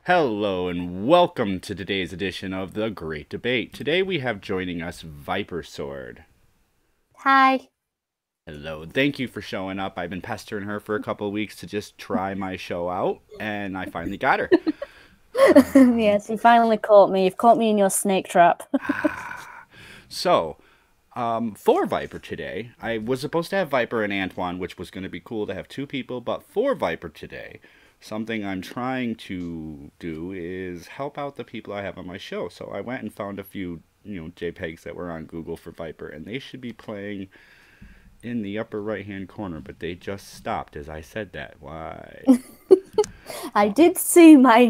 Hello and welcome to today's edition of the Great Debate. Today we have joining us ViperSword. Hi. Hello, thank you for showing up. I've been pestering her for a couple of weeks to just try my show out, and I finally got her. Yes, you finally caught me. You've caught me in your snake trap. So, for Viper today, I was supposed to have Viper and Antoine, which was going to be cool to have two people, but for Viper today, something I'm trying to do is help out the people I have on my show. So I went and found a few, JPEGs that were on Google for Viper, and they should be playing in the upper right-hand corner, but they just stopped as I said that. Why? I did see my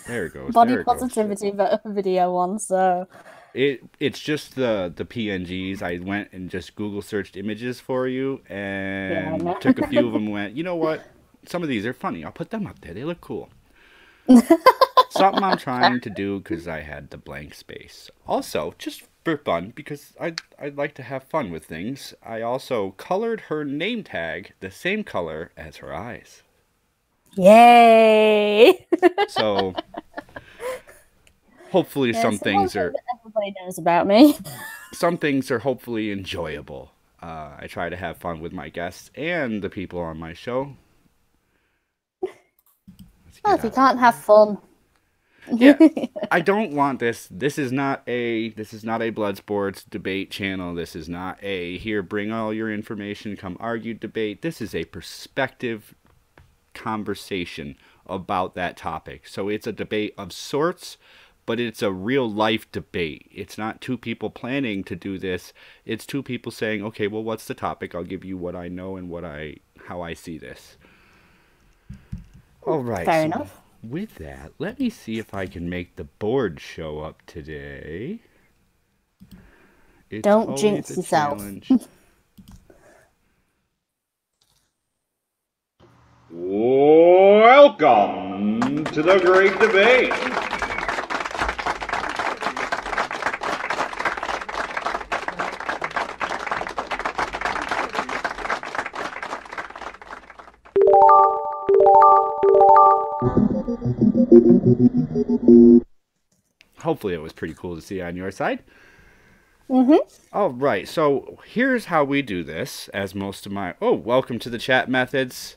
There it goes. body There it goes. positivity video one, so It's just the PNGs. I went and just Google searched images for you yeah, and no. took a few of them and went, you know what? Some of these are funny. I'll put them up there. They look cool. Something I'm trying to do because I had the blank space. Also, just for fun, because I'd like to have fun with things, I also colored her name tag the same color as her eyes. Yay! So hopefully Yeah, some so one things thing are that everybody knows about me. hopefully enjoyable. I try to have fun with my guests and the people on my show. Well, if you can't have fun. Yeah, I don't want this. This is not a blood sports debate channel. This is not a here bring all your information come argue debate. This is a perspective conversation about that topic. So it's a debate of sorts, but it's a real life debate. It's not two people planning to do this. It's two people saying, "Okay, well, what's the topic? I'll give you what I know and how I see this." All right. Fair So enough. with that, let me see if I can make the board show up today. It's Don't always jinx a yourself. challenge. Welcome to the Great Debate. Hopefully it was pretty cool to see on your side. All right, so here's how we do this. As most of my... Oh, welcome to the chat methods.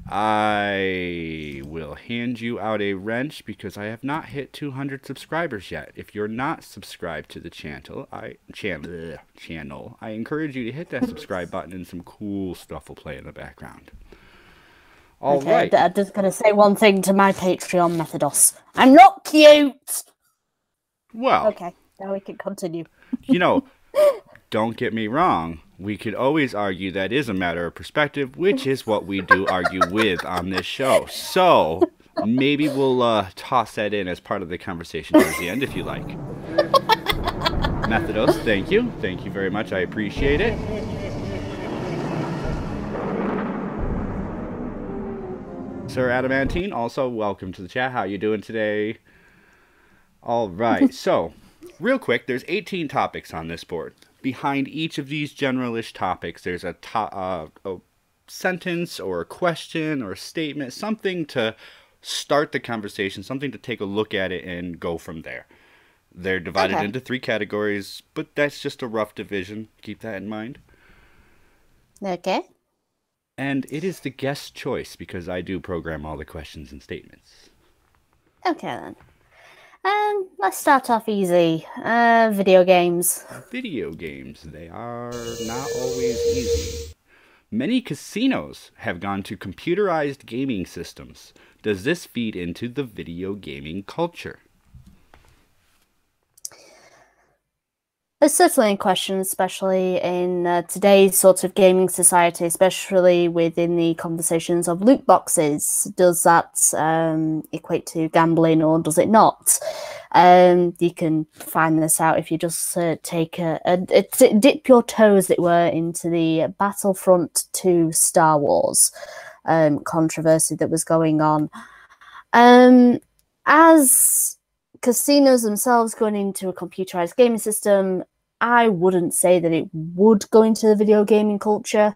I will hand you out a wrench because I have not hit 200 subscribers yet. If you're not subscribed to the channel, I encourage you to hit that subscribe button and some cool stuff will play in the background. All Okay, right. I'm just gonna say one thing to my Patreon Methodos. I'm not cute. Well, Okay, now we can continue. you know, don't get me wrong. We could always argue that is a matter of perspective, which is what we do argue with on this show. So maybe we'll toss that in as part of the conversation towards the end, if you like. Methodos, thank you. Thank you very much. I appreciate it. Sir Adamantine, also welcome to the chat. How you doing today? All right, so real quick, there's 18 topics on this board. Behind each of these generalish topics, there's a sentence or a question or a statement, something to start the conversation, something to take a look at it and go from there. They're divided into 3 categories, but that's just a rough division. Keep that in mind. Okay. And it is the guest's choice because I do program all the questions and statements. Okay then. Let's start off easy. Video games. Video games, they are not always easy. Many casinos have gone to computerized gaming systems. Does this feed into the video gaming culture? It's certainly in question, especially in today's sort of gaming society, especially within the conversations of loot boxes. Does that equate to gambling or does it not? You can find this out if you just take dip your toes, as it were, into the Battlefront 2 Star Wars controversy that was going on. As casinos themselves going into a computerized gaming system, I wouldn't say that it would go into the video gaming culture,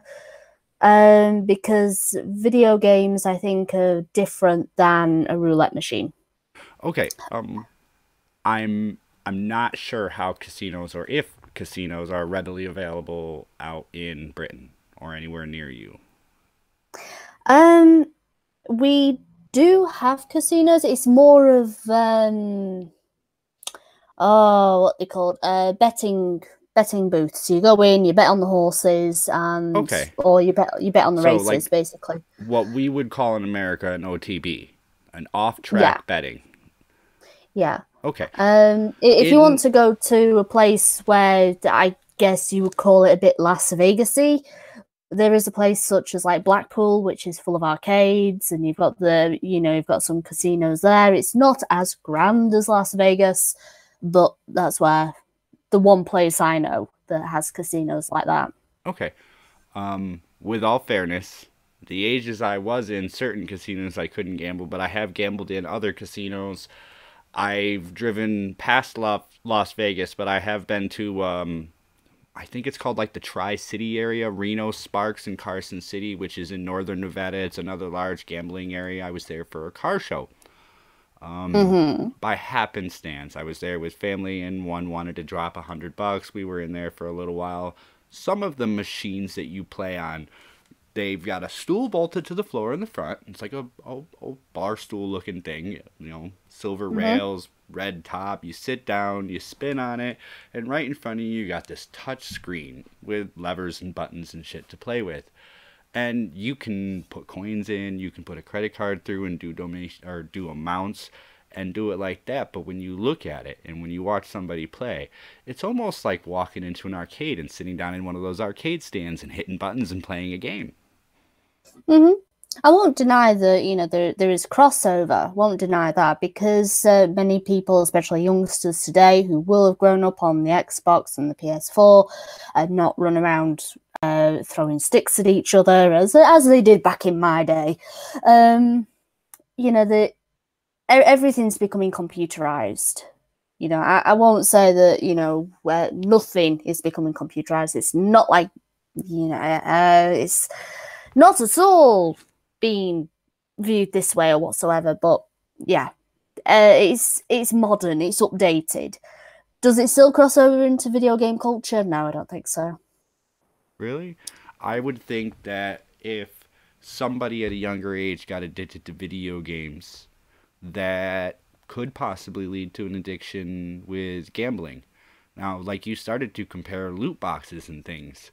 because video games, I think, are different than a roulette machine. Okay. I'm not sure how casinos or if casinos are readily available out in Britain or anywhere near you. Um, we do have casinos. It's more of what they called betting booths. So you go in, you bet on the horses, and Okay. or you bet on the So races, like basically. what we would call in America an OTB, an Yeah, off-track betting. yeah. Okay. If you want In to go to a place where I guess you would call it a bit Las Vegasy, there is a place such as like Blackpool, which is full of arcades, and you've got some casinos there. It's not as grand as Las Vegas, but that's where the one place I know that has casinos like that. okay. With all fairness, the ages I was in certain casinos I couldn't gamble, but I have gambled in other casinos. I've driven past Las Vegas, but I have been to I think it's called like the Tri-City area, Reno, Sparks, and Carson City, which is in northern Nevada. It's another large gambling area. I was there for a car show. Mm-hmm. By happenstance, I was there with family, and one wanted to drop $100. We were in there for a little while. Some of the machines that you play on, they've got a stool bolted to the floor in the front. It's like a bar stool looking thing, silver Mm-hmm. rails, red top. You sit down, you spin on it, and right in front of you, you got this touch screen with levers and buttons and shit to play with. And you can put coins in, you can put a credit card through and do donation or do amounts and do it like that. But when you look at it and when you watch somebody play, it's almost like walking into an arcade and sitting down in one of those arcade stands and hitting buttons and playing a game. Mm-hmm. I won't deny that, there is crossover. Won't deny that because many people, especially youngsters today, who will have grown up on the Xbox and the PS4, and not run around throwing sticks at each other as they did back in my day. The everything's becoming computerized. I won't say that where nothing is becoming computerized. It's not like it's not at all being viewed this way or whatsoever. But yeah, it's modern, it's updated. Does it still cross over into video game culture? No, I don't think so. Really? I would think that if somebody at a younger age got addicted to video games, that could possibly lead to an addiction with gambling. Now, like you started to compare loot boxes and things,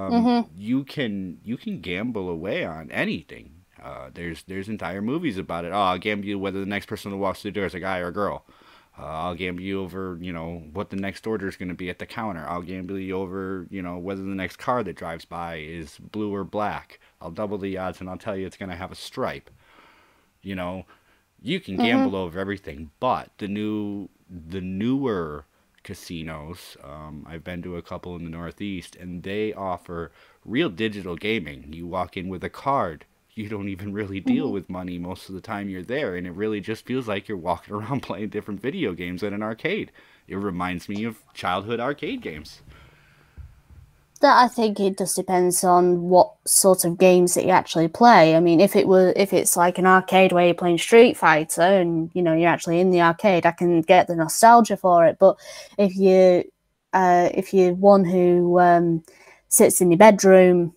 Mm-hmm. you can gamble away on anything. There's entire movies about it. Oh, I'll gamble you whether the next person who walks through the door is a guy or a girl. I'll gamble you over, what the next order is going to be at the counter. I'll gamble you over, whether the next car that drives by is blue or black. I'll double the odds and I'll tell you it's going to have a stripe. You know, you can Mm-hmm. gamble over everything, but the newer casinos, I've been to a couple in the Northeast, and they offer real digital gaming. You walk in with a card. You don't even really deal Mm-hmm. with money most of the time you're there, and it really just feels like you're walking around playing different video games at an arcade. It reminds me of childhood arcade games. That I think it just depends on what sort of games that you actually play. I mean, if it's like an arcade where you're playing Street Fighter and you're actually in the arcade, I can get the nostalgia for it. But if you're one who sits in your bedroom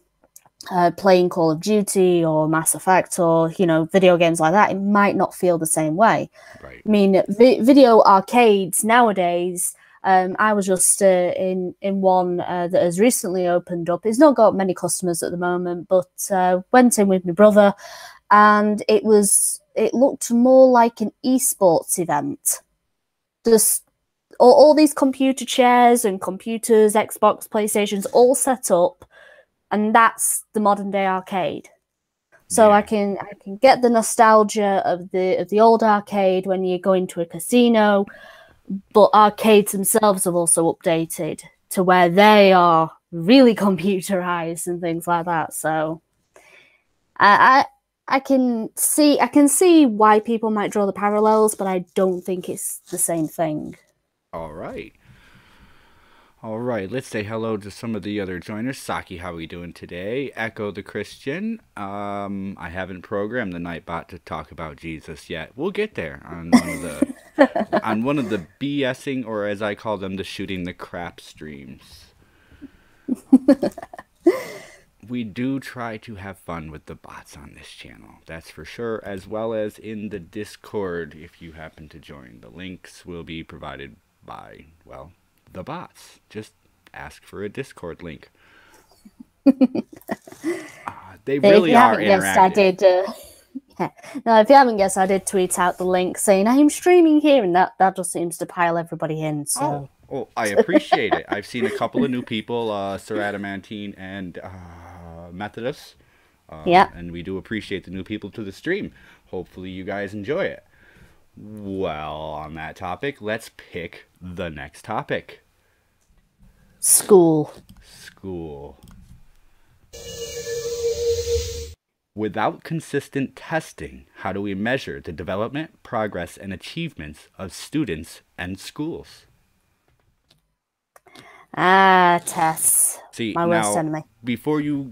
playing Call of Duty or Mass Effect or video games like that, it might not feel the same way. Right. I mean, video arcades nowadays. I was just in one that has recently opened up. It's not got many customers at the moment, but went in with my brother, and it looked more like an esports event. Just all these computer chairs and computers, Xbox, PlayStations, all set up, and that's the modern day arcade. So I Yeah. can get the nostalgia of the old arcade when you go into a casino, but arcades themselves have also updated to where they are really computerized and things like that. So I I can see why people might draw the parallels, but I don't think it's the same thing. All right. All right, let's say hello to some of the other joiners. Saki, how are we doing today? Echo the Christian. I haven't programmed the Nightbot to talk about Jesus yet. We'll get there on one of the BSing, or as I call them, the shooting the crap streams. We do try to have fun with the bots on this channel, that's for sure, as well as in the Discord if you happen to join. The links will be provided by, well, the bots. Just ask for a Discord link. They really are interactive. No, if you haven't guessed, I did tweet out the link saying I'm streaming here, and that just seems to pile everybody in. So. Oh, I appreciate it. I've seen a couple of new people, Sir Adamantine and Methodist. Yeah. And we do appreciate the new people to the stream. Hopefully you guys enjoy it. Well, on that topic, let's pick the next topic. School. Without consistent testing, how do we measure the development, progress, and achievements of students and schools? Tests. See, my worst enemy. Before you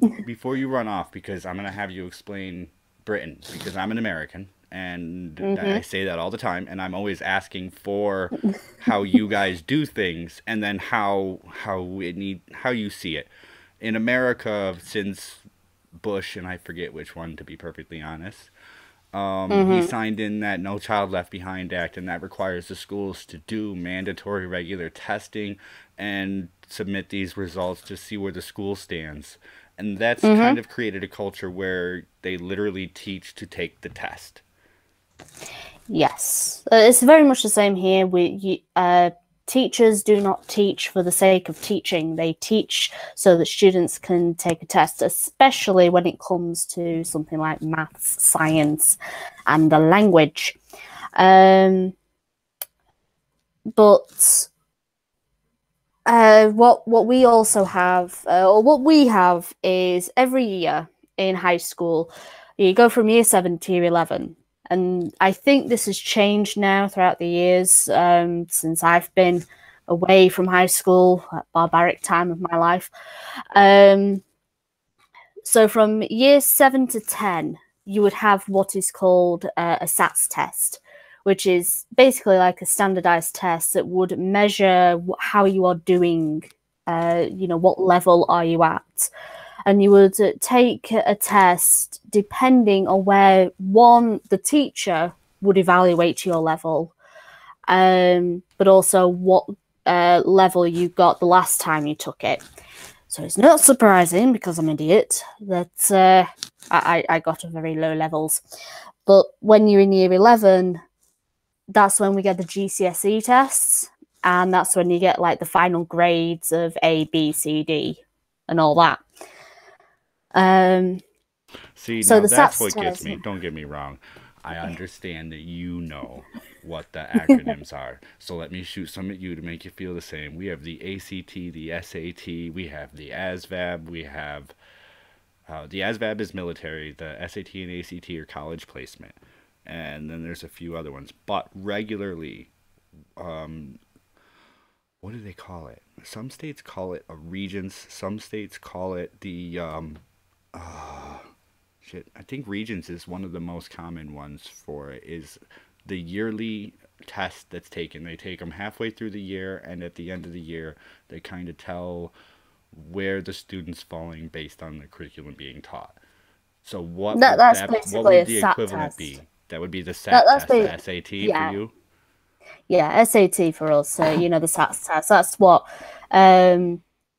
run off, because I'm gonna have you explain Britain, because I'm an American, and I say that all the time, and I'm always asking for how you guys do things, and then how you see it. In America, since Bush, and I forget which one to be perfectly honest, he signed in that No Child Left Behind Act, and that requires the schools to do mandatory regular testing and submit these results to see where the school stands. And that's kind of created a culture where they literally teach to take the test. Yes, it's very much the same here. Teachers do not teach for the sake of teaching. They teach so that students can take a test, especially when it comes to something like maths, science, and the language. What we also have, or what we have, is every year in high school, you go from year 7 to year 11. And I think this has changed now throughout the years, since I've been away from high school, that barbaric time of my life. So from year 7 to 10, you would have what is called a SATs test, which is basically like a standardized test that would measure how you are doing, what level are you at. And you would take a test depending on where, the teacher would evaluate your level, but also what level you got the last time you took it. So it's not surprising, because I'm an idiot, that I got a very low levels. But when you're in year 11, that's when we get the GCSE tests, and that's when you get like the final grades of A, B, C, D, and all that. See, so now that's what gets me. Don't get me wrong. I understand that you know what the acronyms are. So let me shoot some at you to make you feel the same. We have the ACT, the SAT, we have the ASVAB, we have... the ASVAB is military, the SAT and ACT are college placement. And then there's a few other ones. But regularly, what do they call it? Some states call it a Regents. Some states call it the... I think Regents is one of the most common ones for it, is the yearly test that's taken. They take them halfway through the year, and at the end of the year, they kind of tell where the student's falling based on the curriculum being taught. So what would the equivalent be? That would be the SAT test, the SAT for you? Yeah, SAT for us. So, the SAT test.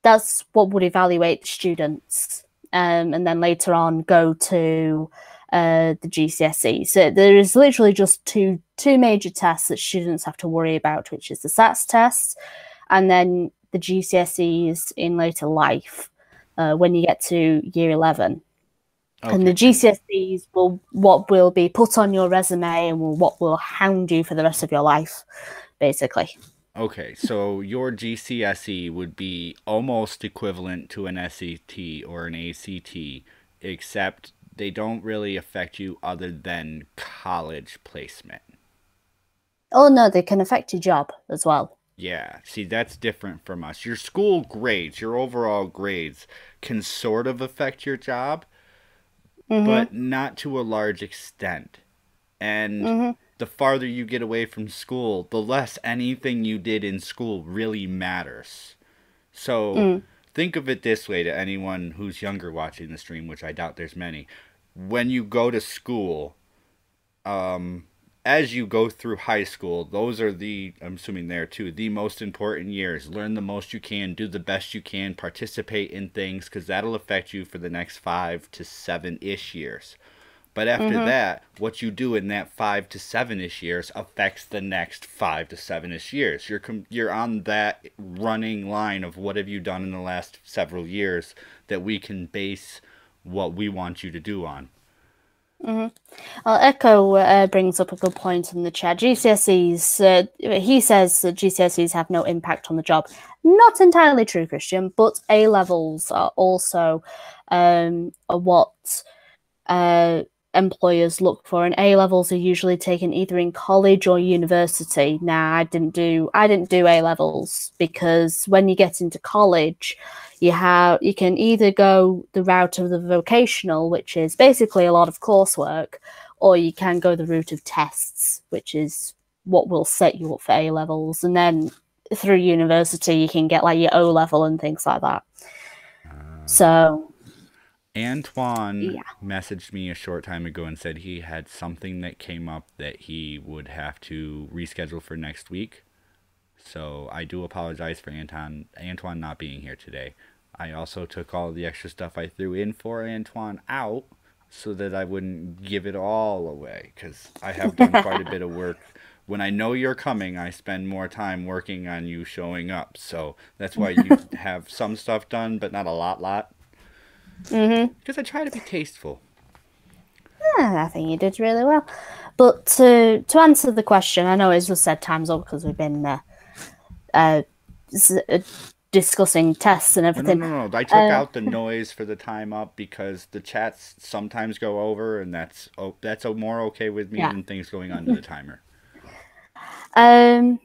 That's what would evaluate the students. And then later on go to the GCSE. So there is literally just two major tests that students have to worry about, which is the SATs test and then the GCSEs in later life, when you get to year 11. Okay. And the GCSEs will be put on your resume and what will hound you for the rest of your life, basically. Okay, so your GCSE would be almost equivalent to an SAT or an ACT, except they don't really affect you other than college placement. Oh, no, they can affect your job as well. Yeah, see, that's different from us. Your school grades, your overall grades, can sort of affect your job, Mhm. but not to a large extent. And Mhm. the farther you get away from school, the less anything you did in school really matters. So Mm. think of it this way to anyone who's younger watching the stream, which I doubt there's many. When you go to school, um, as you go through high school, those are I'm assuming there too, the most important years. Learn the most you can, do the best you can, participate in things, because that'll affect you for the next 5 to 7 ish years. But after Mhm. that, what you do in that 5 to 7 ish years affects the next 5 to 7 ish years. You're on that running line of what have you done in the last several years that we can base what we want you to do on. Mhm. Well, Echo brings up a good point in the chat. GCSEs, he says that GCSEs have no impact on the job. Not entirely true, Christian, but A levels are also what uh, employers look for, and A levels are usually taken either in college or university. Now, I didn't do A levels because when you get into college, you can either go the route of the vocational, which is basically a lot of coursework, or you can go the route of tests, which is what will set you up for A levels, and then through university you can get like your O level and things like that. So Antoine yeah. messaged me a short time ago and said he had something that came up that he would have to reschedule for next week. So I do apologize for Antoine not being here today. I also took all the extra stuff I threw in for Antoine out so that I wouldn't give it all away, because I have done quite a bit of work. When I know you're coming, I spend more time working on you showing up. So that's why you have some stuff done, but not a lot. Mm-hmm. Because I try to be tasteful. Yeah, I think you did really well. But to answer the question, I know it's just said time's up because we've been uh, discussing tests and No, no, everything. no, no. I took out the noise for the time up because the chats sometimes go over, and that's more okay with me Yeah. than things going onto the timer. Um,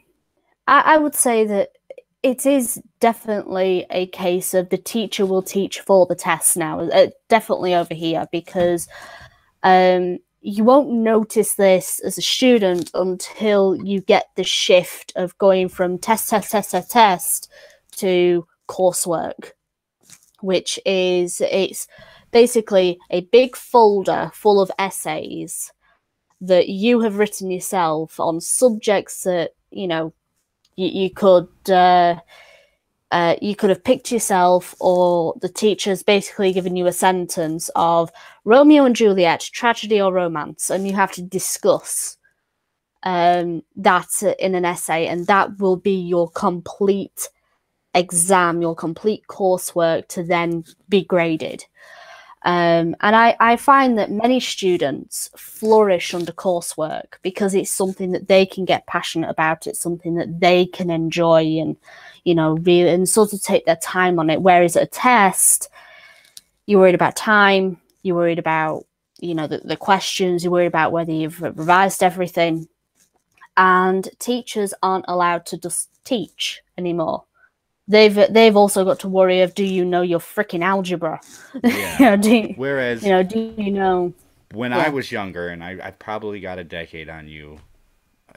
I would say that it is definitely a case of the teacher will teach for the test now. Definitely over here because you won't notice this as a student until you get the shift of going from test to coursework, which is it's basically a big folder full of essays that you have written yourself on subjects that you could have picked yourself, or the teacher's basically given you a sentence of Romeo and Juliet, tragedy or romance, and you have to discuss that in an essay, and that will be your complete exam, your complete coursework to then be graded. And I find that many students flourish under coursework because it's something that they can get passionate about. It's something that they can enjoy and, really, and sort of take their time on it. Whereas at a test, you're worried about time, you're worried about, the questions, you're worried about whether you've revised everything. And teachers aren't allowed to just teach anymore. They've also got to worry of, do you know your freaking algebra? Yeah. Do Whereas you know? when I Yeah. was younger, and I've probably got a decade on you,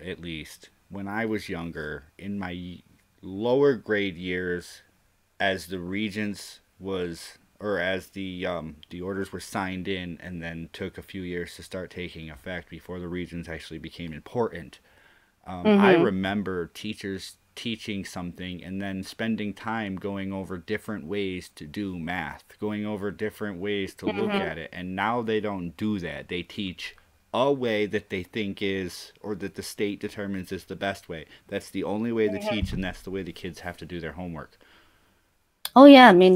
at least, when I was younger, in my lower grade years, as the regents was, or as the orders were signed in and then took a few years to start taking effect before the regents actually became important. I Mm-hmm. remember teachers teaching something and then spending time going over different ways to do math, going over different ways to look Mm-hmm. at it. And now they don't do that. They teach a way that they think is, or that the state determines is the best way. That's the only way to teach, and that's the way the kids have to do their homework. Oh yeah, I mean,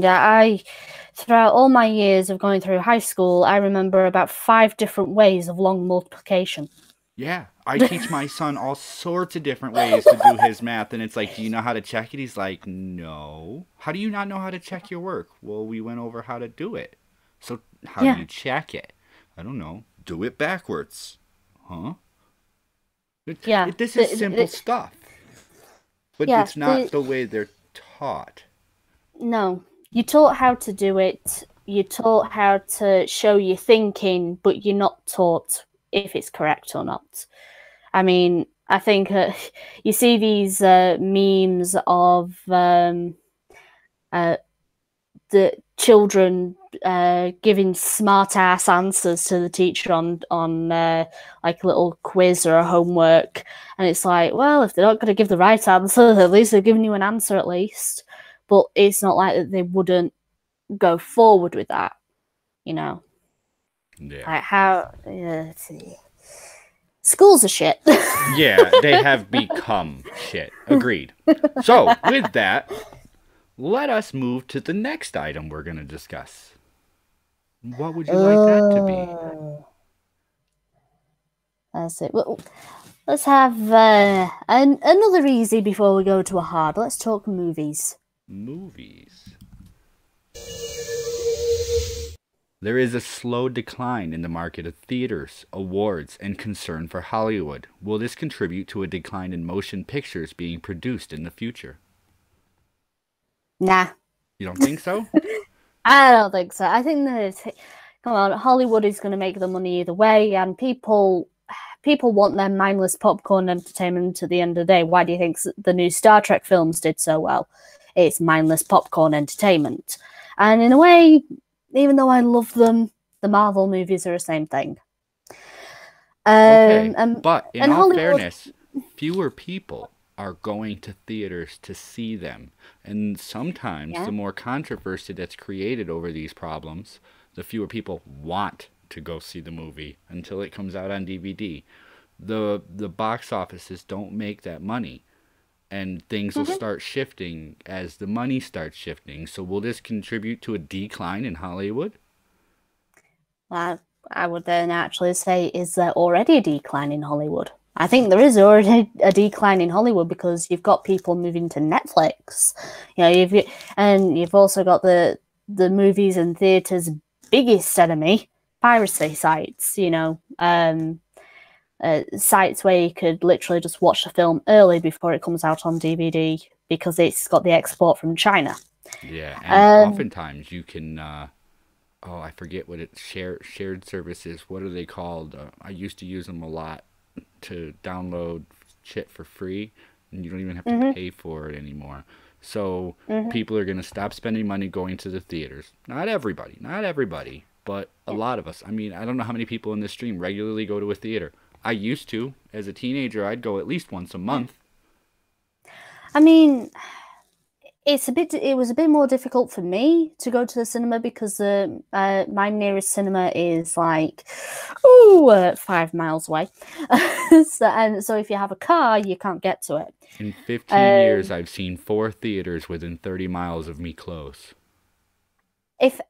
throughout all my years of going through high school, I remember about 5 different ways of long multiplication. Yeah, I teach my son all sorts of different ways to do his math, and it's like, do you know how to check it? He's like, no. How do you not know how to check your work? Well, we went over how to do it. So, how do Yeah, you check it? I don't know. Do it backwards. Huh? yeah. This is simple stuff. But Yeah, it's not the way they're taught. No, you're taught how to do it. You're taught how to show your thinking, but you're not taught if it's correct or not. I mean, I think you see these memes of the children giving smart ass answers to the teacher on like a little quiz or a homework, and it's like, well, if they're not going to give the right answer, at least they're giving you an answer at least. But it's not like that they wouldn't go forward with that, you know. Yeah. Like how schools are shit. Yeah, they have become shit. Agreed. So, with that, let us move to the next item we're going to discuss. What would you like that to be? That's it. Well, let's have another easy before we go to a hard. Let's talk movies. Movies. There is a slow decline in the market of theaters, awards, and concern for Hollywood. Will this contribute to a decline in motion pictures being produced in the future? Nah. You don't think so? I don't think so. I think that, come on, Hollywood is going to make the money either way, and people want their mindless popcorn entertainment at the end of the day. Why do you think the new Star Trek films did so well? It's mindless popcorn entertainment. And in a way, even though I love them, the Marvel movies are the same thing. Okay, but in all fairness, fewer people are going to theaters to see them. And sometimes the more controversy that's created over these problems, the fewer people want to go see the movie until it comes out on DVD. The box offices don't make that money, and things will start shifting as the money starts shifting. So will this contribute to a decline in Hollywood? Well, I would then actually say, is there already a decline in Hollywood? I think there is already a decline in Hollywood because you've got people moving to Netflix. You know, you've also got the movies and theaters' biggest enemy, piracy sites. You know, sites where you could literally just watch the film early before it comes out on DVD because it's got the export from China. Yeah, and oftentimes you can. I forget what it's shared services. What are they called? I used to use them a lot to download shit for free, and you don't even have to pay for it anymore. So people are going to stop spending money going to the theaters. Not everybody, but a lot of us. I mean, I don't know how many people in this stream regularly go to a theater. I used to. As a teenager, I'd go at least once a month. I mean, it was a bit more difficult for me to go to the cinema because my nearest cinema is like 5 miles away. So if you have a car, you can't get to it. In 15 years, I've seen 4 theaters within 30 miles of me close. If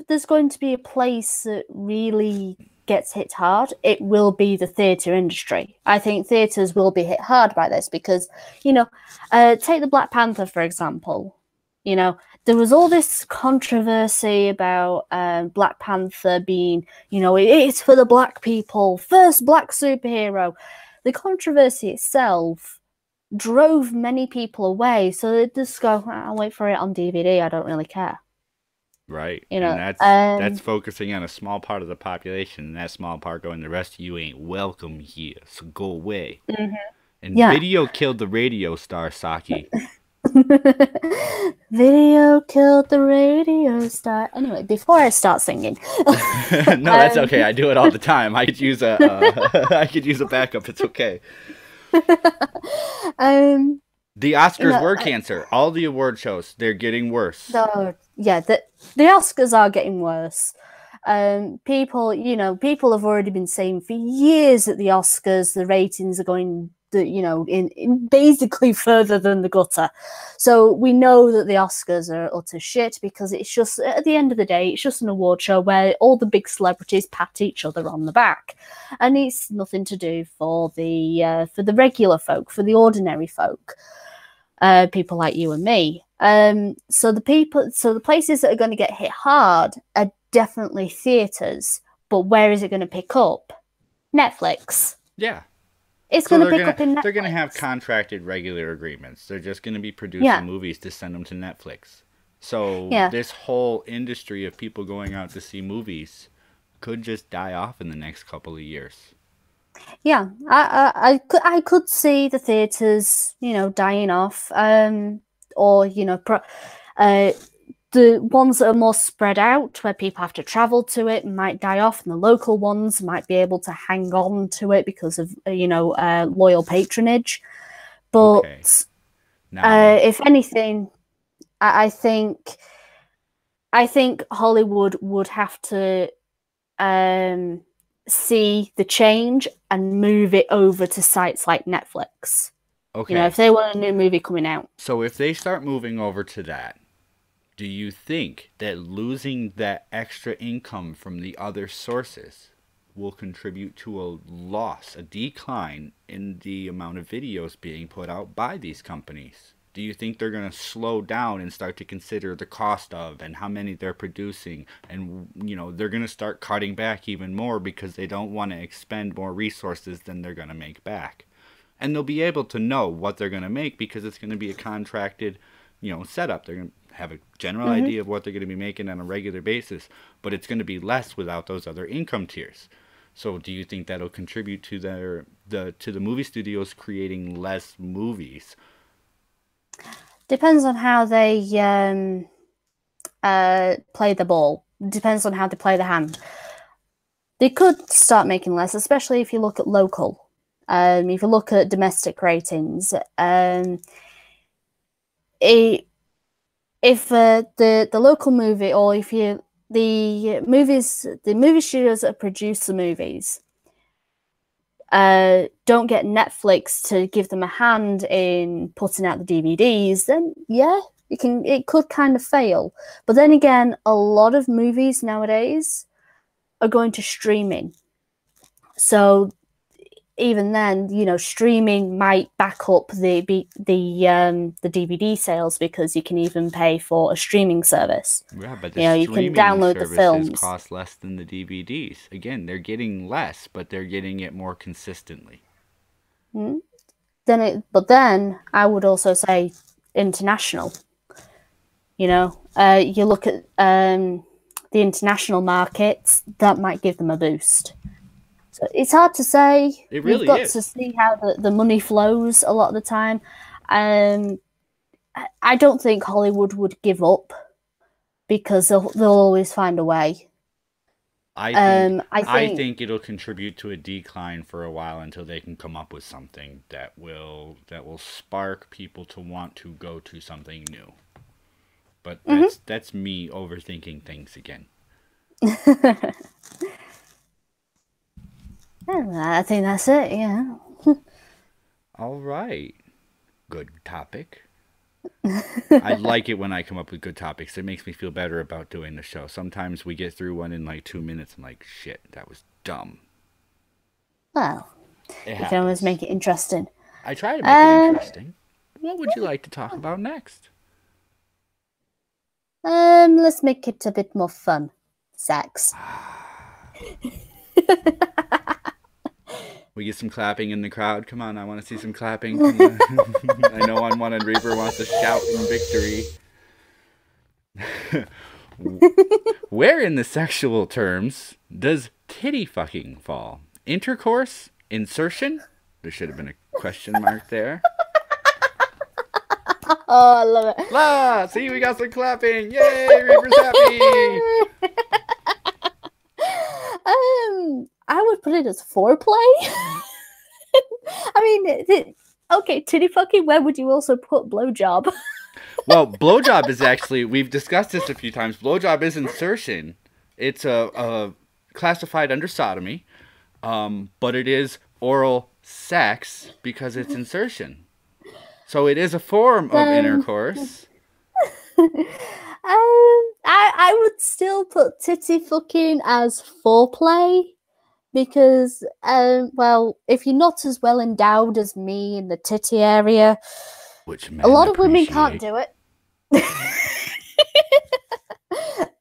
there's going to be a place that really gets hit hard, it will be the theatre industry. I think theatres will be hit hard by this because, you know, take the Black Panther, for example. You know, there was all this controversy about Black Panther being, you know, it's for the black people, first black superhero. The controversy itself drove many people away, so they just go, I'll wait for it on DVD, I don't really care. Right, you know, and that's focusing on a small part of the population, and that small part going, the rest of you ain't welcome here, so go away. And video killed the radio star, Saki. Video killed the radio star. Anyway, before I start singing, no, that's okay. I do it all the time. I could use a backup. It's okay. The Oscars were cancer. All the award shows, they're getting worse. The Oscars are getting worse. People have already been saying for years that the Oscars, the ratings are going, in basically further than the gutter. So we know that the Oscars are utter shit because it's just, at the end of the day, it's just an award show where all the big celebrities pat each other on the back, and it's nothing to do for the regular folk, for the ordinary folk. People like you and me. So the places that are going to get hit hard are definitely theatres. But where is it going to pick up? Netflix. Yeah. it's So going to pick up in Netflix. they're gonna have contracted regular agreements. They're just gonna be producing movies to send them to Netflix. So this whole industry of people going out to see movies could just die off in the next couple of years. Yeah, I could see the theaters, dying off, or the ones that are more spread out, where people have to travel to it, might die off, and the local ones might be able to hang on to it because of loyal patronage. But if anything, I think Hollywood would have to see the change and move it over to sites like Netflix. Okay. If they want a new movie coming out. So if they start moving over to that, do you think that losing that extra income from the other sources will contribute to a loss, a decline in the amount of videos being put out by these companies? Do you think they're going to slow down and start to consider the cost of and how many they're producing? And, they're going to start cutting back even more because they don't want to expend more resources than they're going to make back. And they'll be able to know what they're going to make because it's going to be a contracted, setup. They're going to have a general idea of what they're going to be making on a regular basis, but it's going to be less without those other income tiers. So do you think that'll contribute to the movie studios creating less movies? Depends on how they play the ball. Depends on how they play the hand. They could start making less, especially if you look at local. If you look at domestic ratings, if the local movie, or if the movie studios that produce the movies don't get Netflix to give them a hand in putting out the DVDs, then it could kind of fail. But then again, a lot of movies nowadays are going to streaming. So even then, streaming might back up the DVD sales because you can even pay for a streaming service. Yeah, but the you can download the films. Cost less than the DVDs. Again, they're getting less, but they're getting it more consistently. But then I would also say international. You look at the international markets, that might give them a boost. So it's hard to say. It really You've got to see how the money flows a lot of the time. I don't think Hollywood would give up because they'll always find a way. I think it'll contribute to a decline for a while until they can come up with something that will spark people to want to go to something new. But that's me overthinking things again. I think that's it, yeah. All right. Good topic. I like it when I come up with good topics. It makes me feel better about doing the show. Sometimes we get through one in like 2 minutes. I'm like, shit, that was dumb. Well, you can always make it interesting. I try to make it interesting. What would you like to talk about next? Let's make it a bit more fun. Sex. We get some clapping in the crowd. Come on, I want to see some clapping. I know Unwanted and Reaper wants to shout in victory. Where in the sexual terms does titty fucking fall? Intercourse? Insertion? There should have been a question mark there. Oh, I love it. See, we got some clapping. Yay, Reaper's happy. I would put it as foreplay. I mean, okay, titty fucking, where would you also put blowjob? Well, blowjob is actually, we've discussed this a few times, blowjob is insertion. It's classified under sodomy, but it is oral sex because it's insertion. So it is a form of intercourse. I would still put titty fucking as foreplay because, well, if you're not as well endowed as me in the titty area, which a lot of women can't do it.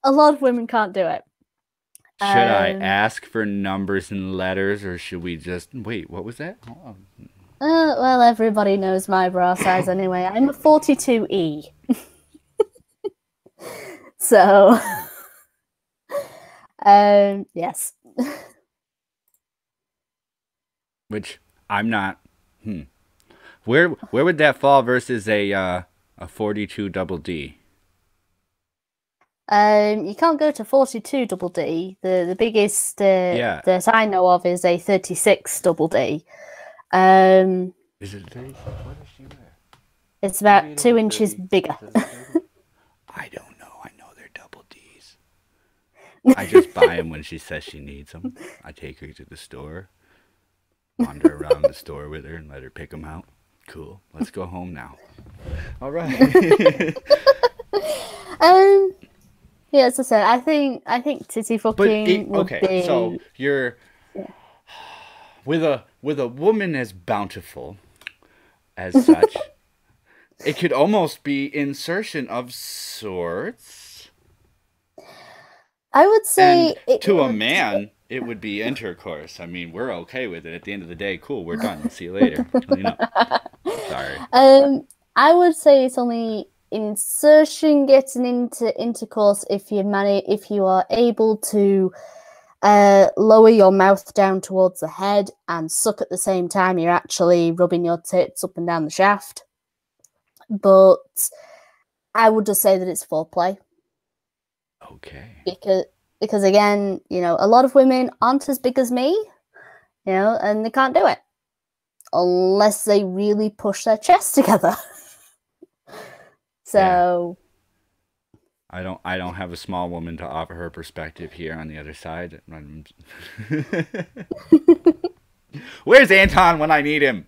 A lot of women can't do it. Should I ask for numbers and letters, or should we just... Wait, what was that? Well, everybody knows my bra size anyway. I'm a 42E. So, yes. Which I'm not. Where would that fall versus a 42 double D? You can't go to 42 double D. The biggest that I know of is a 36 double D. Is it 30? What does she wear? It's about 2 inches bigger. I don't know. I know they're double Ds. I just buy them when she says she needs them. I take her to the store, wander around the store with her, and let her pick them out. Cool. Let's go home now. All right. Yeah, as I said, I think titty fucking would be... So you're with a woman as bountiful as such. It could almost be insertion of sorts. I would say... to a man, it would be intercourse. I mean, we're okay with it. At the end of the day, cool, we're done. See you later. Sorry. I would say it's only insertion getting into intercourse if you are able to lower your mouth down towards the head and suck at the same time you're actually rubbing your tits up and down the shaft. But I would just say that it's foreplay. Okay. Because again, a lot of women aren't as big as me, and they can't do it unless they really push their chest together. So yeah. I don't have a small woman to offer her perspective here on the other side. Where's Anton when I need him?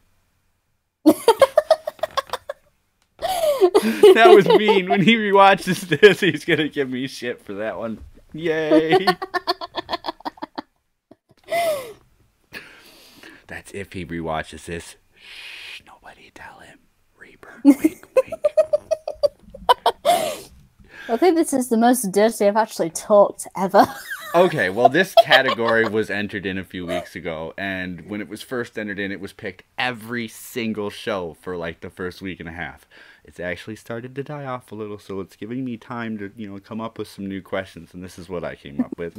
That was mean. When he rewatches this, he's gonna give me shit for that one. Yay! That's if he rewatches this. Shh, nobody tell him. Reaper, wink, wink. I think this is the most dirty I've actually talked ever. Okay, well, this category was entered in a few weeks ago, and when it was first entered in, it was picked every single show for like the first week and a half. It's actually started to die off a little, so it's giving me time to, come up with some new questions, and this is what I came up with,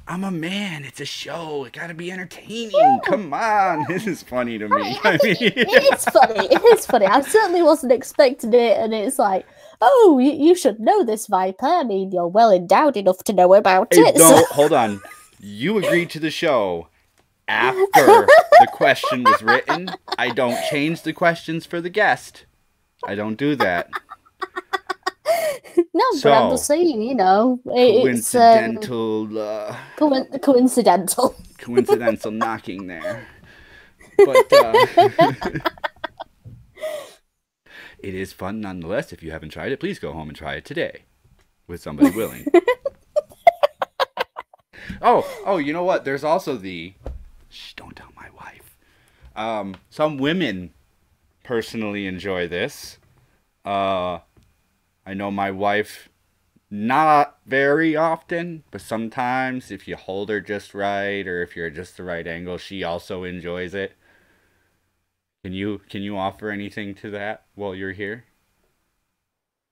I'm a man. It's a show. It gotta be entertaining. Come on. This is funny to me. It is funny. It is funny. I certainly wasn't expecting it, and it's like, oh, you should know this, Viper. I mean, you're well endowed enough to know about it. No, hold on. You agreed to the show after the question was written. I don't change the questions for the guest. I don't do that. No, but I'm just saying, it's coincidental. Coincidental knocking there. But it is fun nonetheless. If you haven't tried it, please go home and try it today with somebody willing. Oh, you know what? There's also shh, don't tell my wife. Some women personally enjoy this. I know my wife, not very often, but sometimes if you hold her just right, or if you're at just the right angle, she also enjoys it. Can you offer anything to that while you're here?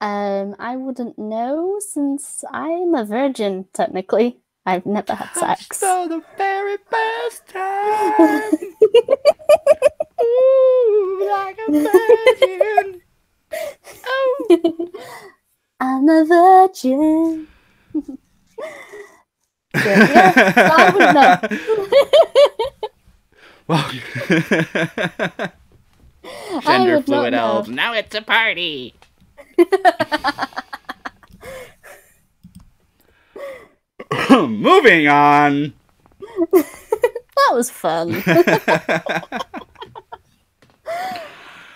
I wouldn't know, since I'm a virgin, technically. I've never had sex. For the very first time. Ooh, like a virgin. Oh. I'm a virgin. I would know. Well, gender fluid elves. Now it's a party. Moving on. That was fun.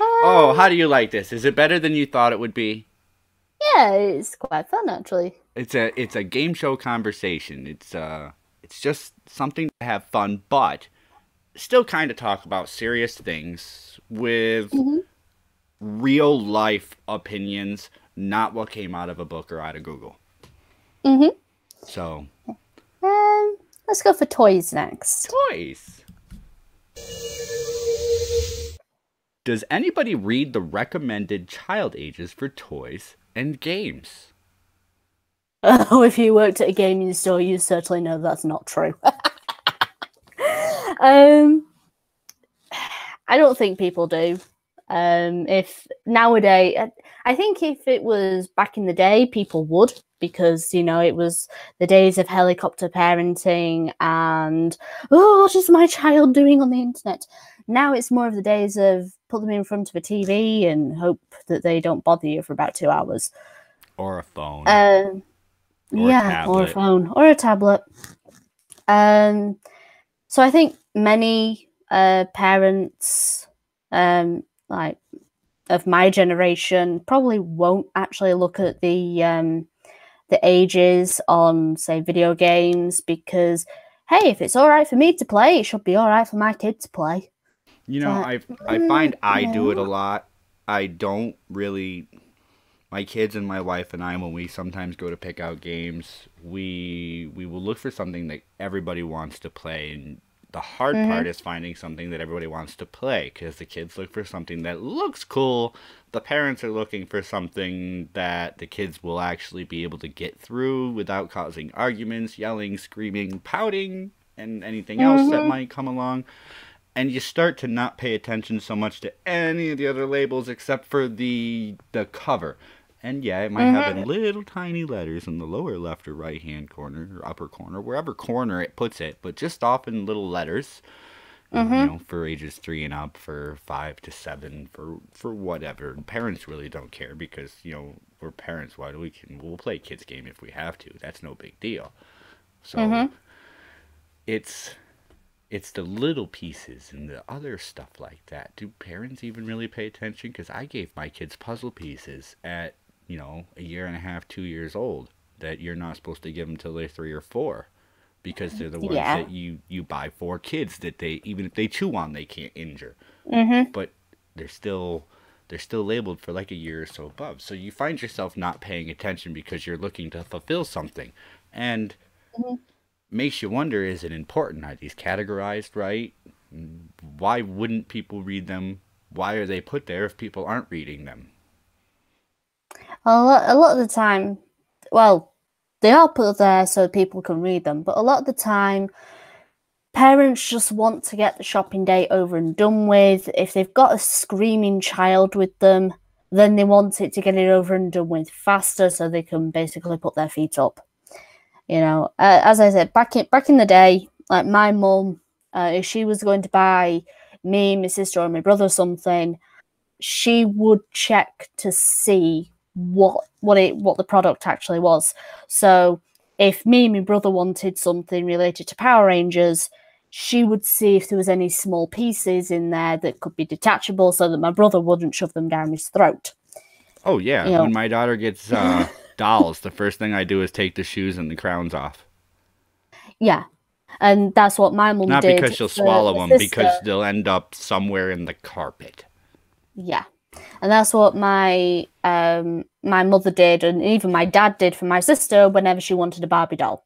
Oh, how do you like this? Is it better than you thought it would be? Yeah, it's quite fun, actually. It's a game show conversation. It's just something to have fun, but still kind of talk about serious things with real life opinions, not what came out of a book or out of Google. So Let's go for toys next. Toys. Does anybody read the recommended child ages for toys and games? Oh, if you worked at a gaming store, you certainly know that's not true. I don't think people do. If nowadays, I think if it was back in the day, people would, because, you know, it was the days of helicopter parenting and, oh, what is my child doing on the internet? Now it's more of the days of put them in front of a TV and hope that they don't bother you for about 2 hours. Or a phone. Or a phone or a tablet. So I think many parents, like of my generation, probably won't actually look at the ages on, say, video games, because, hey, if it's all right for me to play, it should be all right for my kid to play. You know, I find I do it a lot. I don't really. My kids and my wife and I, when we sometimes go to pick out games, we will look for something that everybody wants to play. And the hard part is finding something that everybody wants to play, because the kids look for something that looks cool. The parents are looking for something that the kids will actually be able to get through without causing arguments, yelling, screaming, pouting, and anything else that might come along. And you start to not pay attention so much to any of the other labels except for the cover. And yeah, it might have in little tiny letters in the lower left or right hand corner or upper corner, wherever corner it puts it, but just off in little letters. You know, for ages 3 and up, for 5 to 7, for whatever. Parents really don't care, because, you know, we're parents. We'll play a kids game if we have to. That's no big deal. So it's the little pieces and the other stuff like that. Do parents even really pay attention? Because I gave my kids puzzle pieces at, you know, 1.5 years, 2 years old, that you're not supposed to give them till they're 3 or 4, because they're the ones that you buy for kids, that they, even if they chew on, they can't injure. But they're still labeled for like 1 year or so above. So you find yourself not paying attention because you're looking to fulfill something, and makes you wonder, is it important? Are these categorized right? Why wouldn't people read them? Why are they put there if people aren't reading them? A lot of the time, well, they are put there so people can read them, but a lot of the time, parents just want to get the shopping day over and done with. If they've got a screaming child with them, then they want it to get it over and done with faster, so they can basically put their feet up. You know, as I said, back in the day, like my mum, if she was going to buy me, my sister, or my brother something, she would check to see what the product actually was. So if me and my brother wanted something related to Power Rangers, she would see if there was any small pieces in there that could be detachable, so that my brother wouldn't shove them down his throat. Oh yeah, you know, when my daughter gets dolls, the first thing I do is take the shoes and the crowns off. Yeah, and that's what my mum did. Not because she'll swallow them, because they'll end up somewhere in the carpet. Yeah, and that's what my mother did, and even my dad did for my sister whenever she wanted a Barbie doll.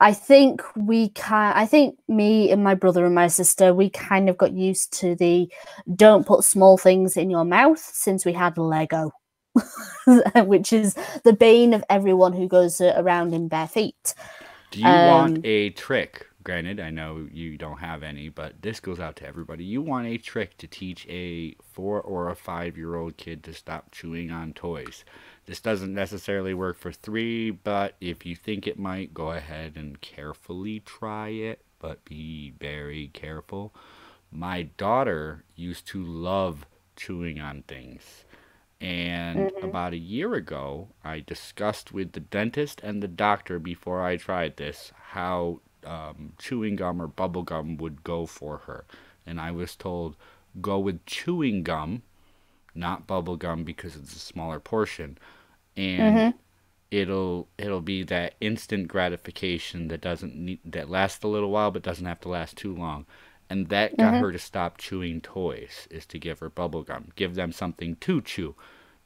I think me and my brother and my sister, we kind of got used to the don't put small things in your mouth since we had Lego, which is the bane of everyone who goes around in bare feet. Do you want a trick? Granted, I know you don't have any, but this goes out to everybody. You want a trick to teach a 4 or a 5-year-old kid to stop chewing on toys. This doesn't necessarily work for 3, but if you think it might, go ahead and carefully try it, but be very careful. My daughter used to love chewing on things. And about 1 year ago, I discussed with the dentist and the doctor before I tried this how chewing gum or bubble gum would go for her. And I was told, go with chewing gum, not bubble gum, because it's a smaller portion. And it'll be that instant gratification that lasts a little while but doesn't have to last too long. And that got her to stop chewing toys, is to give her bubble gum. Give them something to chew.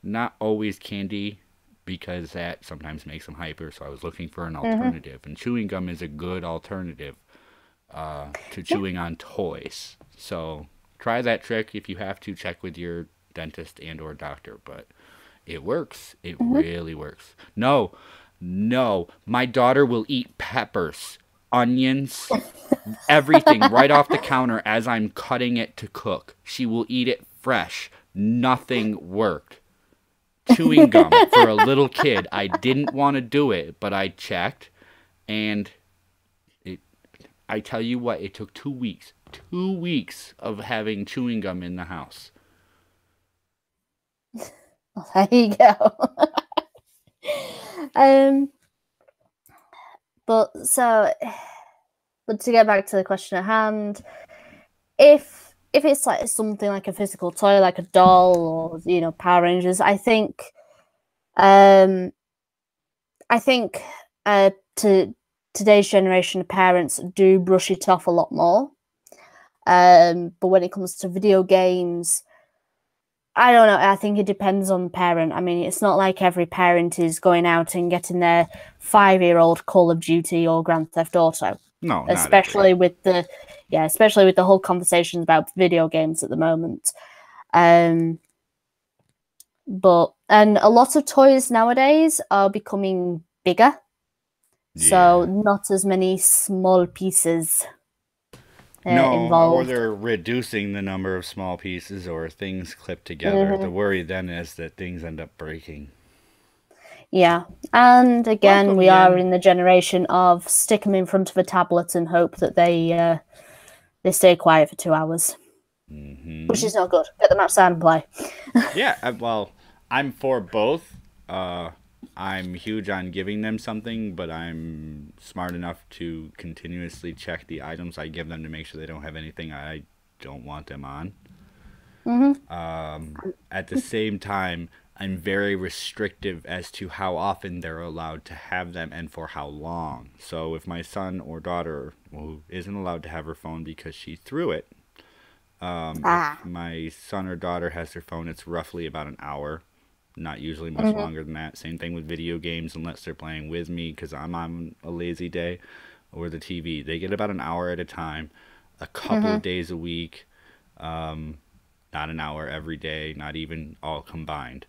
Not always candy, because that sometimes makes them hyper. So I was looking for an alternative, and chewing gum is a good alternative to chewing on toys. So try that trick. If you have to, check with your dentist and or doctor, but it works. It really works. No, my daughter will eat peppers, onions, everything right off the counter as I'm cutting it to cook. She will eat it fresh. Nothing worked. Chewing gum for a little kid. I didn't want to do it, but I checked, and I tell you what, it took 2 weeks. 2 weeks of having chewing gum in the house. Well, there you go. But to get back to the question at hand, if it's like something like a physical toy, like a doll or Power Rangers, I think to today's generation of parents do brush it off a lot more. But when it comes to video games, I don't know. I think it depends on the parent. I mean, it's not like every parent is going out and getting their 5-year-old Call of Duty or Grand Theft Auto. No, especially with the whole conversations about video games at the moment. But a lot of toys nowadays are becoming bigger, so not as many small pieces. Involved. Or they're reducing the number of small pieces or things clipped together. The worry then is that things end up breaking. Yeah, and again, we are in the generation of stick them in front of a tablet and hope that they stay quiet for 2 hours, which is not good. Get them outside and play. Yeah, well, I'm for both. I'm huge on giving them something, but I'm smart enough to continuously check the items I give them to make sure they don't have anything I don't want them on. At the same time, I'm very restrictive as to how often they're allowed to have them and for how long. So if my son or daughter, who isn't allowed to have her phone because she threw it, if my son or daughter has their phone, it's roughly about an hour. Not usually much longer than that. Same thing with video games, unless they're playing with me because I'm on a lazy day, or the TV. They get about an hour at a time, a couple of days a week, not an hour every day, not even all combined.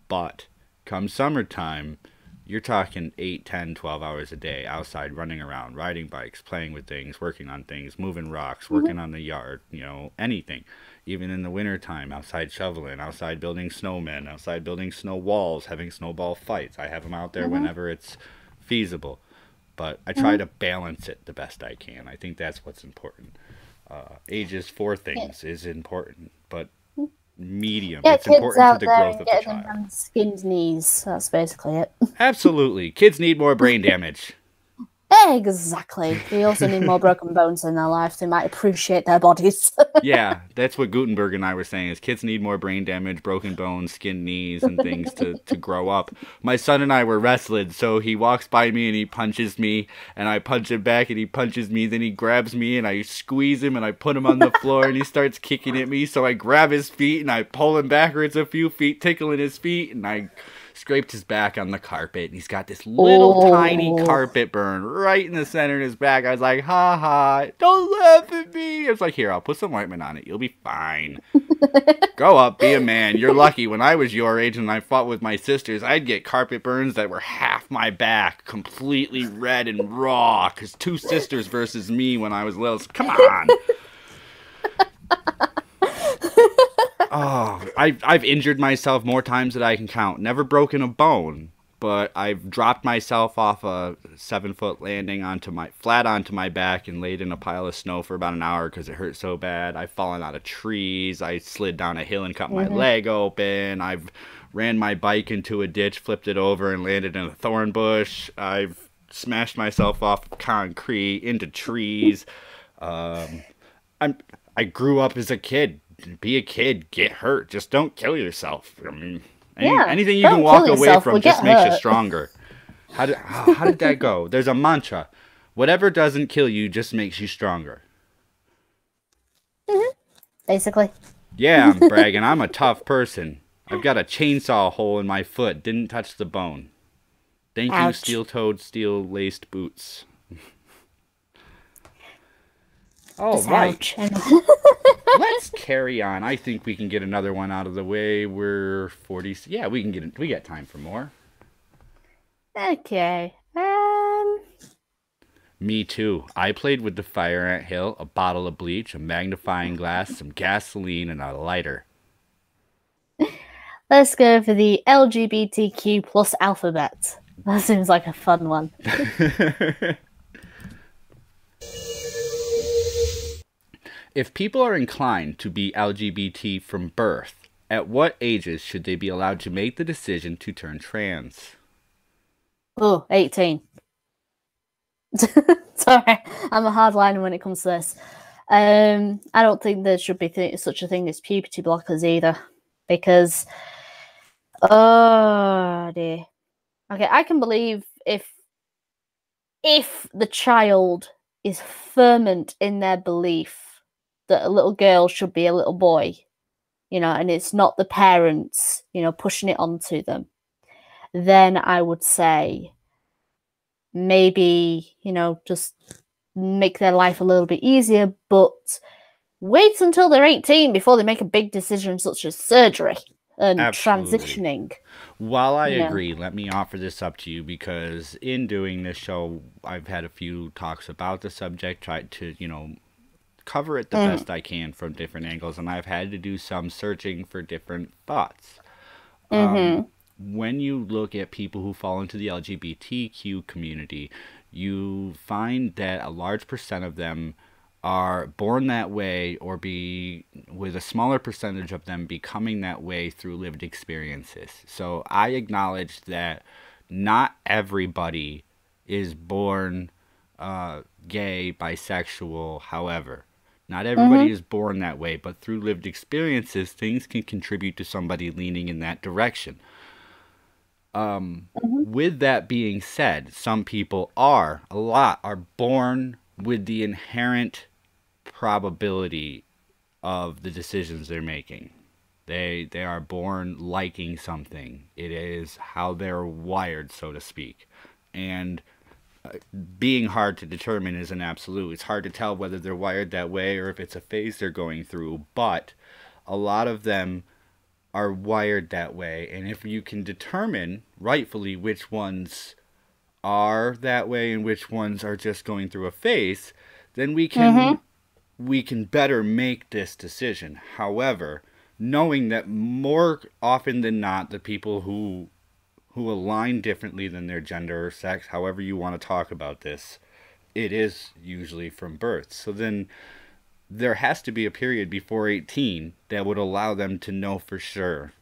But come summertime, you're talking 8, 10, 12 hours a day outside running around, riding bikes, playing with things, working on things, moving rocks, working on the yard, anything. Even in the wintertime, outside shoveling, outside building snowmen, outside building snow walls, having snowball fights. I have them out there whenever it's feasible. But I try to balance it the best I can. I think that's what's important. Ages for things is important, but medium. It's important to the growth of the child. Them skinned knees. That's basically it. Absolutely. Kids need more brain damage. Exactly. They also need more broken bones in their life. They might appreciate their bodies. Yeah, that's what Gutenberg and I were saying, is kids need more brain damage, broken bones, skinned knees, and things to grow up. My son and I were wrestling, so he walks by me and he punches me, and I punch him back and he punches me, then he grabs me and I squeeze him and I put him on the floor and he starts kicking at me, so I grab his feet and I pull him backwards a few feet, tickling his feet, and I scraped his back on the carpet, and he's got this little tiny carpet burn right in the center of his back. I was like, ha ha, don't laugh at me. I was like, here, I'll put some ointment on it. You'll be fine. Grow up, be a man. You're lucky. When I was your age and I fought with my sisters, I'd get carpet burns that were half my back, completely red and raw, because 2 sisters versus me when I was little. So, come on. Oh, I've injured myself more times than I can count. Never broken a bone, but I've dropped myself off a 7-foot landing flat onto my back and laid in a pile of snow for about an hour because it hurt so bad. I've fallen out of trees. I slid down a hill and cut my leg open. I've ran my bike into a ditch, flipped it over, and landed in a thorn bush. I've smashed myself off concrete into trees. I grew up as a kid. Be a kid, get hurt. Just don't kill yourself. I mean, anything you can walk away from just makes you stronger. How did that go? There's a mantra. Whatever doesn't kill you just makes you stronger. Basically. Yeah, I'm bragging. I'm a tough person. I've got a chainsaw hole in my foot. Didn't touch the bone. Thank you, Ouch. steel-toed, steel-laced boots. All Just right. ouch. Let's carry on. I think we can get another one out of the way. We're 40. Yeah, we can get it. We got time for more. Okay. Me too. I played with the fire ant hill, a bottle of bleach, a magnifying glass, some gasoline, and a lighter. Let's go for the LGBTQ plus alphabet. That seems like a fun one. If people are inclined to be LGBT from birth, at what ages should they be allowed to make the decision to turn trans? Oh, 18. Sorry, I'm a hardliner when it comes to this. I don't think there should be such a thing as puberty blockers either, because oh dear. Okay, I can believe if the child is fervent in their belief that a little girl should be a little boy, and it's not the parents, pushing it onto them, then I would say maybe, just make their life a little bit easier, but wait until they're 18 before they make a big decision such as surgery and transitioning. While I agree, let me offer this up to you, because in doing this show, I've had a few talks about the subject, tried to, cover it the best I can from different angles, and I've had to do some searching for different thoughts. When you look at people who fall into the LGBTQ community, you find that a large percent of them are born that way, or with a smaller percentage of them becoming that way through lived experiences. So I acknowledge that not everybody is born gay, bisexual, however. Not everybody is born that way, but through lived experiences, things can contribute to somebody leaning in that direction. With that being said, some people are born with the inherent probability of the decisions they're making. They are born liking something. It is how they're wired, so to speak. And being hard to determine is an absolute. It's hard to tell whether they're wired that way or if it's a phase they're going through, but a lot of them are wired that way. And if you can determine rightfully which ones are that way and which ones are just going through a phase, then we can better make this decision. However, knowing that more often than not, the people who align differently than their gender or sex, however you want to talk about this, it is usually from birth. So then there has to be a period before 18 that would allow them to know for sure.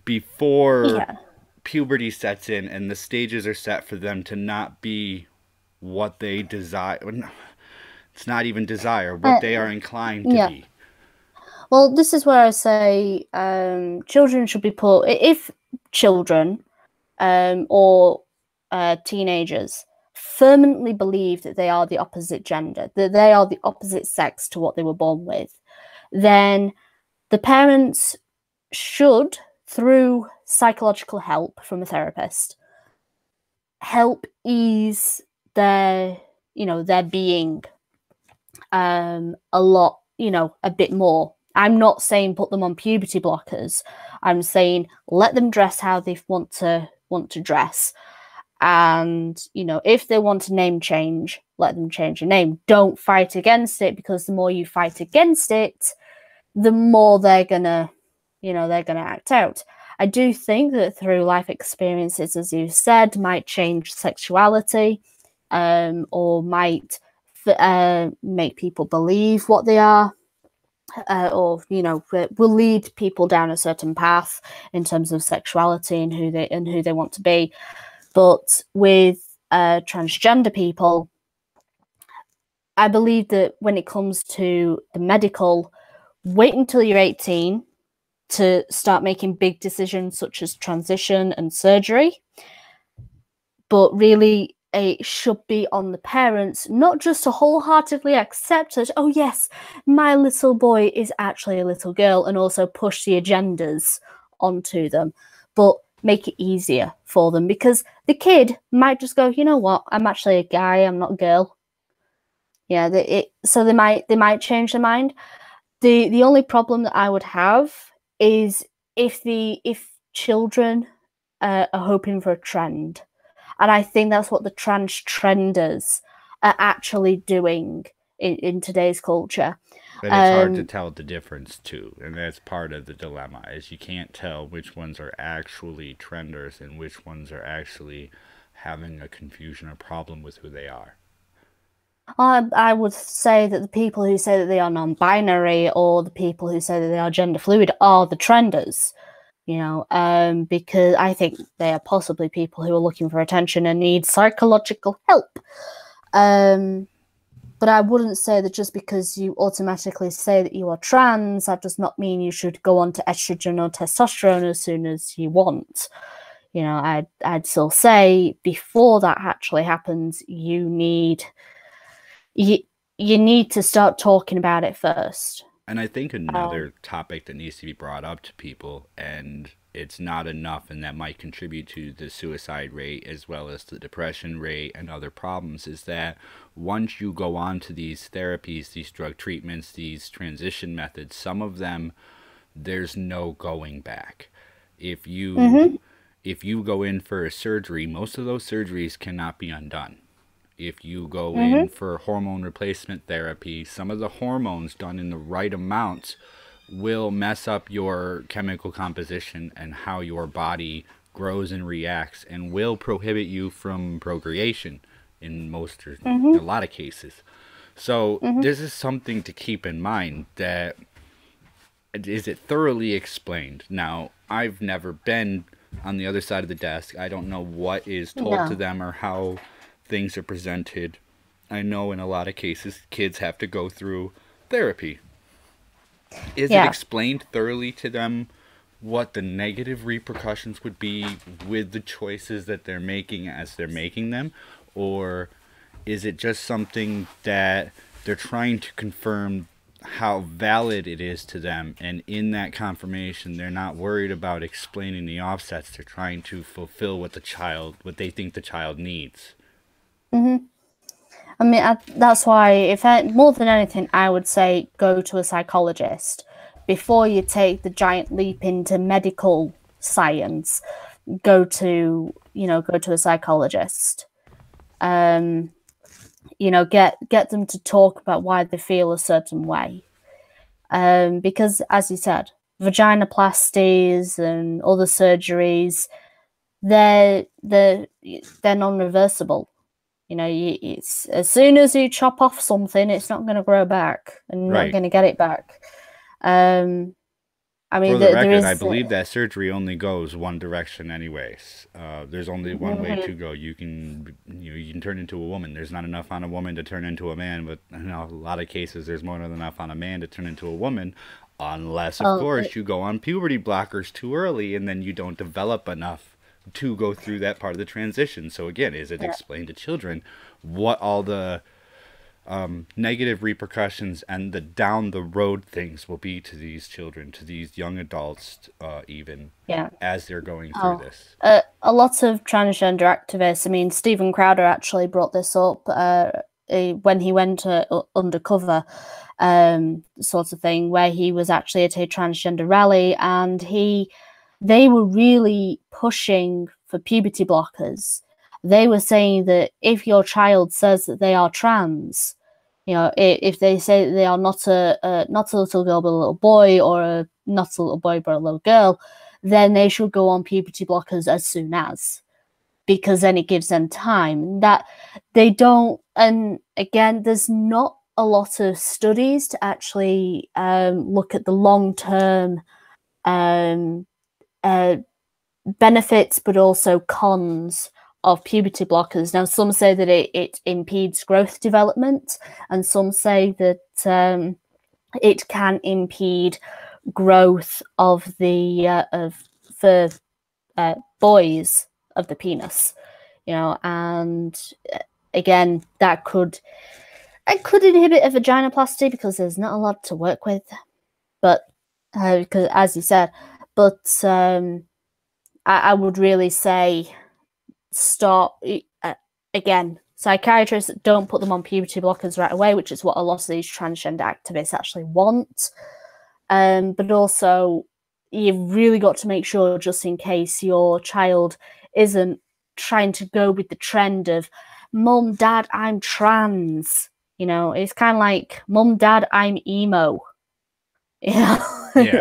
Before puberty sets in and the stages are set for them to not be what they desire. It's not even desire, what they are inclined to be. Well, this is where I say children should be put, if children or teenagers firmly believe that they are the opposite gender, that they are the opposite sex to what they were born with, then the parents should, through psychological help from a therapist, help ease their being a lot, a bit more. I'm not saying put them on puberty blockers. I'm saying let them dress how they want to dress. And, if they want a name change, let them change a name. Don't fight against it, because the more you fight against it, the more they're gonna act out. I do think that through life experiences, as you said, might change sexuality, or might make people believe what they are, or will lead people down a certain path in terms of sexuality and who they want to be. But with transgender people, I believe that when it comes to the medical, wait until you're 18 to start making big decisions such as transition and surgery. But really, it should be on the parents, not just to wholeheartedly accept it. Oh yes, my little boy is actually a little girl, and also push the agendas onto them, but make it easier for them, because the kid might just go, you know what, I'm actually a guy, I'm not a girl. Yeah, so they might change their mind. The only problem that I would have is if children are hoping for a trend. And I think that's what the trans trenders are actually doing in today's culture. And it's hard to tell the difference too, and that's part of the dilemma, is you can't tell which ones are actually trenders and which ones are actually having a confusion or problem with who they are. I would say that the people who say that they are non-binary, or the people who say that they are gender fluid, are the trenders. You know, because I think they are possibly people who are looking for attention and need psychological help. But I wouldn't say that just because you automatically say that you are trans, that does not mean you should go on to estrogen or testosterone as soon as you want. You know, I'd still say before that actually happens, you need to start talking about it first. And I think another topic that needs to be brought up to people, and it's not enough, and that might contribute to the suicide rate as well as the depression rate and other problems, is that once you go on to these therapies, these drug treatments, these transition methods, some of them, there's no going back. If you go in for a surgery, most of those surgeries cannot be undone. If you go in for hormone replacement therapy, some of the hormones done in the right amounts will mess up your chemical composition and how your body grows and reacts, and will prohibit you from procreation in most or a lot of cases. So this is something to keep in mind, that is it thoroughly explained. Now, I've never been on the other side of the desk. I don't know what is told to them or how things are presented. I know in a lot of cases kids have to go through therapy. Is it explained thoroughly to them what the negative repercussions would be with the choices that they're making as they're making them? Or is it just something that they're trying to confirm how valid it is to them, and in that confirmation they're not worried about explaining the offsets, they're trying to fulfill what they think the child needs? I mean, that's why, more than anything, I would say go to a psychologist before you take the giant leap into medical science. Go to a psychologist. You know, get them to talk about why they feel a certain way. Because, as you said, vaginoplasties and other surgeries, they're non-reversible. You know, it's as soon as you chop off something, it's not going to grow back, and you're not going to get it back. I mean, for the record, I believe that surgery only goes one direction, anyways. There's only one way to go. You can turn into a woman. There's not enough on a woman to turn into a man, but in a lot of cases, there's more than enough on a man to turn into a woman, unless, of course, you go on puberty blockers too early, and then you don't develop enough to go through that part of the transition. So again, is it explained to children what all the negative repercussions and the down the road things will be to these children, to these young adults, even as they're going through this? A lot of transgender activists, I mean, Stephen Crowder actually brought this up when he went undercover, sort of thing, where he was actually at a transgender rally, and they were really pushing for puberty blockers. They were saying that if your child says that they are trans, you know, if they say that they are not a little girl but a little boy, or not a little boy but a little girl, then they should go on puberty blockers as soon as, because then it gives them time. That they don't, and again, there's not a lot of studies to actually look at the long-term benefits, but also cons of puberty blockers. Now, some say that it impedes growth development, and some say that it can impede growth for boys of the penis. and again, that could inhibit a vaginoplasty because there's not a lot to work with. But because, as you said, but I would really say stop. Again, psychiatrists don't put them on puberty blockers right away, which is what a lot of these transgender activists actually want. But also, you've really got to make sure, just in case your child isn't trying to go with the trend of, Mum, Dad, I'm trans. It's kind of like, Mum, Dad, I'm emo. Yeah.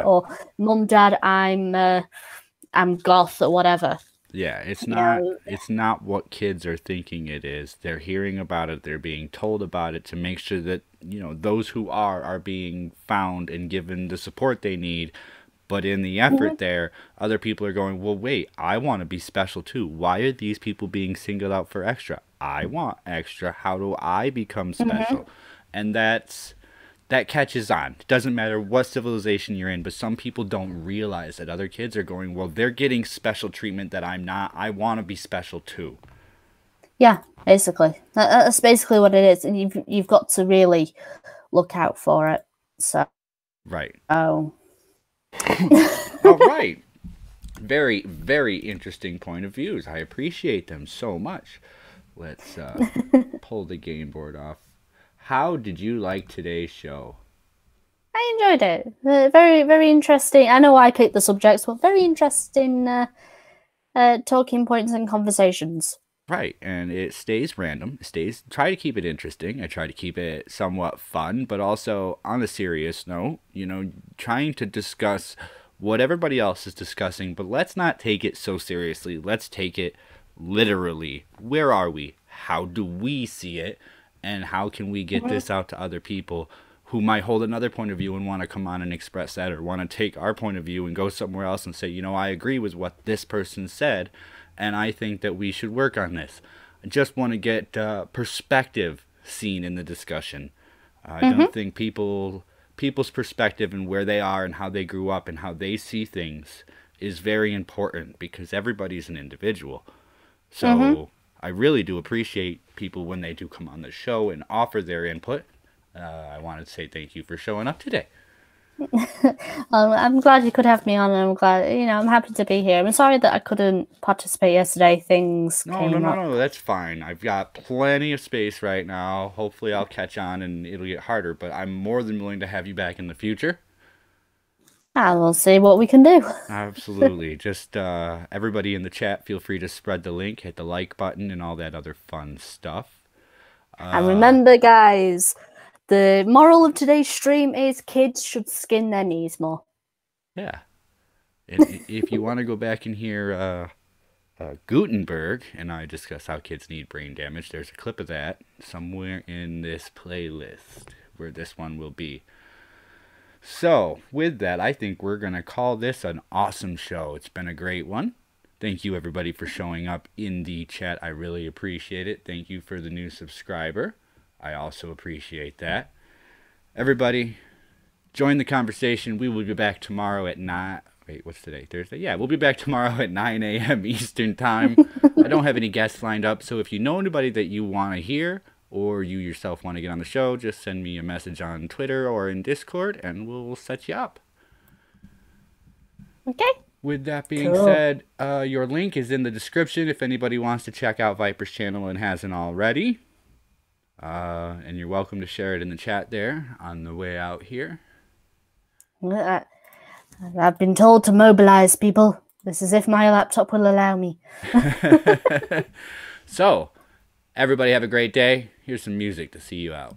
Or Mum, Dad, I'm goth or whatever. Yeah, it's not what kids are thinking it is. They're hearing about it, they're being told about it to make sure that, those who are being found and given the support they need. But in the effort there, other people are going, well, wait, I want to be special too. Why are these people being singled out for extra? I want extra. How do I become special? And that catches on. It doesn't matter what civilization you're in, but some people don't realize that other kids are going, well, they're getting special treatment that I'm not. I want to be special too. Yeah, basically. That's basically what it is. And you've got to really look out for it. So. Right. Oh. All right. Very, very interesting point of views. I appreciate them so much. Let's pull the game board off. How did you like today's show? I enjoyed it. Very, very interesting. I know I picked the subjects, but very interesting talking points and conversations. Right, and it stays random. Try to keep it interesting. I try to keep it somewhat fun, but also on a serious note, trying to discuss what everybody else is discussing, but let's not take it so seriously. Let's take it literally. Where are we? How do we see it? And how can we get this out to other people who might hold another point of view and want to come on and express that, or want to take our point of view and go somewhere else and say, I agree with what this person said, and I think that we should work on this. I just want to get perspective seen in the discussion. I don't think people's perspective and where they are and how they grew up and how they see things is very important, because everybody's an individual. So I really do appreciate people when they do come on the show and offer their input. I wanted to say thank you for showing up today. I'm glad you could have me on, and I'm glad, I'm happy to be here. I'm sorry that I couldn't participate yesterday. Things came up. No, that's fine. I've got plenty of space right now. Hopefully I'll catch on and it'll get harder, but I'm more than willing to have you back in the future. We'll see what we can do. Absolutely. Just everybody in the chat, feel free to spread the link, hit the like button, and all that other fun stuff. And remember, guys, the moral of today's stream is kids should skin their knees more. Yeah. And if you want to go back and hear Gutenberg and I discuss how kids need brain damage, there's a clip of that somewhere in this playlist where this one will be. So, with that, I think we're going to call this an awesome show. It's been a great one. Thank you, everybody, for showing up in the chat. I really appreciate it. Thank you for the new subscriber. I also appreciate that. Everybody, join the conversation. We will be back tomorrow at 9... Wait, what's today? Thursday? Yeah, we'll be back tomorrow at 9 a.m. Eastern Time. I don't have any guests lined up, so if you know anybody that you want to hear, or you yourself want to get on the show, just send me a message on Twitter or in Discord, and we'll set you up. Okay. With that being said, your link is in the description if anybody wants to check out Viper's channel and hasn't already. And you're welcome to share it in the chat there on the way out here. I've been told to mobilize people. This is if my laptop will allow me. So, everybody have a great day. Here's some music to see you out.